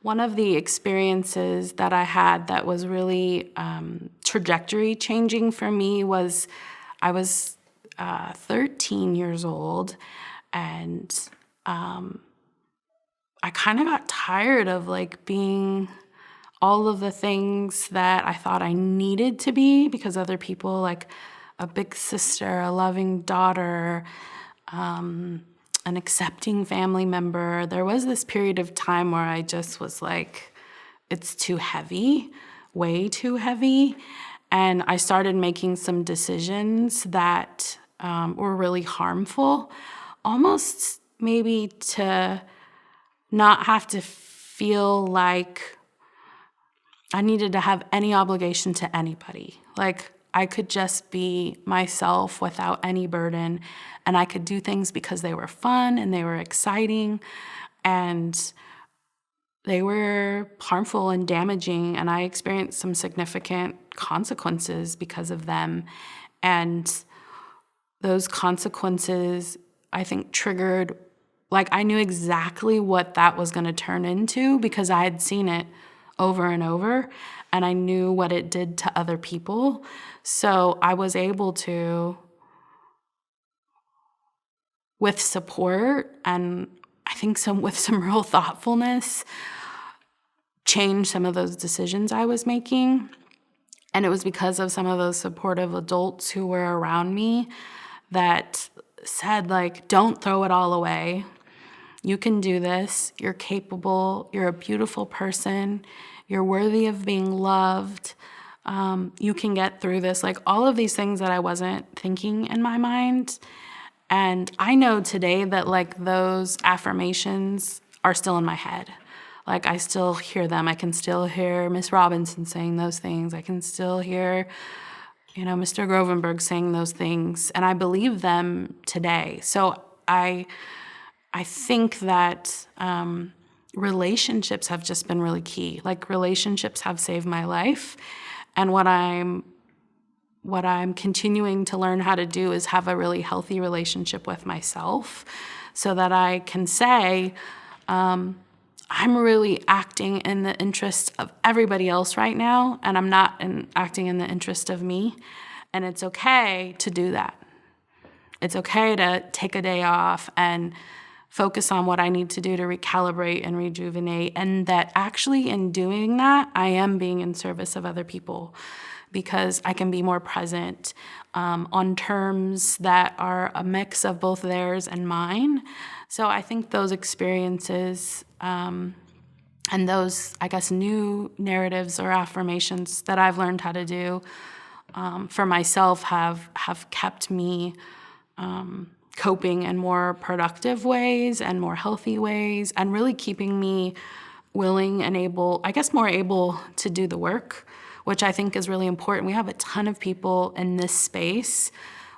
One of the experiences that I had that was really trajectory changing for me was I was 13 years old, and I kind of got tired of like being all of the things that I thought I needed to be because other people, like a big sister, a loving daughter, an accepting family member. There was this period of time where I just was like, it's too heavy, way too heavy. And I started making some decisions that were really harmful, almost maybe to not have to feel like I needed to have any obligation to anybody. Like I could just be myself without any burden, and I could do things because they were fun and they were exciting and they were harmful and damaging, and I experienced some significant consequences because of them. And those consequences, I think, triggered, like I knew exactly what that was going to turn into because I had seen it over and over, and I knew what it did to other people. So I was able to, with support and I think with some real thoughtfulness, change some of those decisions I was making. And it was because of some of those supportive adults who were around me that said, like, don't throw it all away. You can do this. You're capable. You're a beautiful person. You're worthy of being loved. You can get through this. Like all of these things that I wasn't thinking in my mind. And I know today that like those affirmations are still in my head. Like I still hear them. I can still hear Miss Robinson saying those things. I can still hear, Mr. Grovenberg saying those things. And I believe them today. So I think that relationships have just been really key. Like relationships have saved my life. And what I'm continuing to learn how to do is have a really healthy relationship with myself so that I can say, I'm really acting in the interest of everybody else right now, and I'm not acting in the interest of me. And it's okay to do that. It's okay to take a day off and focus on what I need to do to recalibrate and rejuvenate. And that actually in doing that, I am being in service of other people because I can be more present on terms that are a mix of both theirs and mine. So I think those experiences and those, I guess, new narratives or affirmations that I've learned how to do for myself have kept me coping in more productive ways and more healthy ways, and really keeping me willing and able, I guess more able to do the work, which I think is really important. We have a ton of people in this space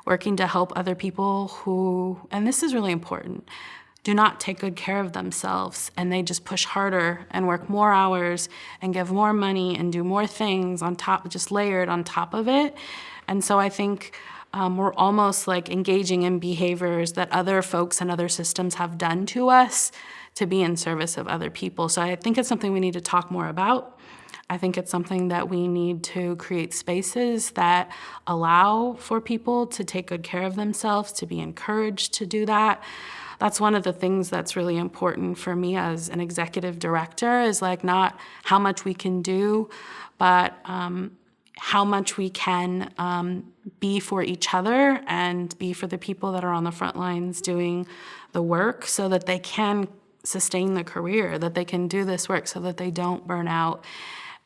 working to help other people who, and this is really important, do not take good care of themselves, and they just push harder and work more hours and give more money and do more things on top, just layered on top of it. And so I think we're almost like engaging in behaviors that other folks and other systems have done to us to be in service of other people. So I think it's something we need to talk more about. I think it's something that we need to create spaces that allow for people to take good care of themselves, to be encouraged to do that. That's one of the things that's really important for me as an executive director, is like not how much we can do, but how much we can be for each other and be for the people that are on the front lines doing the work, so that they can sustain the career, that they can do this work so that they don't burn out,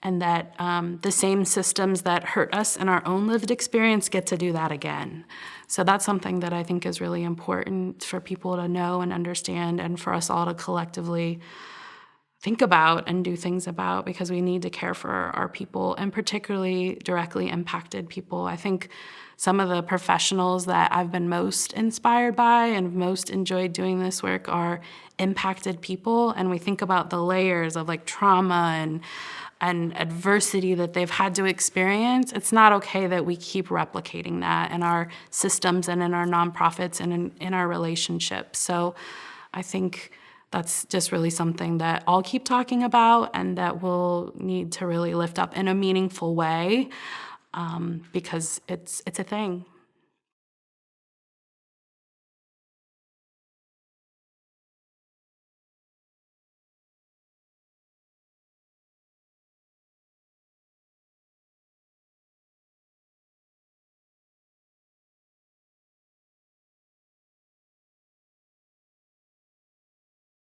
and that the same systems that hurt us in our own lived experience get to do that again. So that's something that I think is really important for people to know and understand, and for us all to collectively think about and do things about, because we need to care for our people, and particularly directly impacted people. I think some of the professionals that I've been most inspired by and most enjoyed doing this work are impacted people, and we think about the layers of like trauma and adversity that they've had to experience. It's not okay that we keep replicating that in our systems and in our nonprofits and in our relationships. So I think that's just really something that I'll keep talking about and that we'll need to really lift up in a meaningful way, because it's a thing.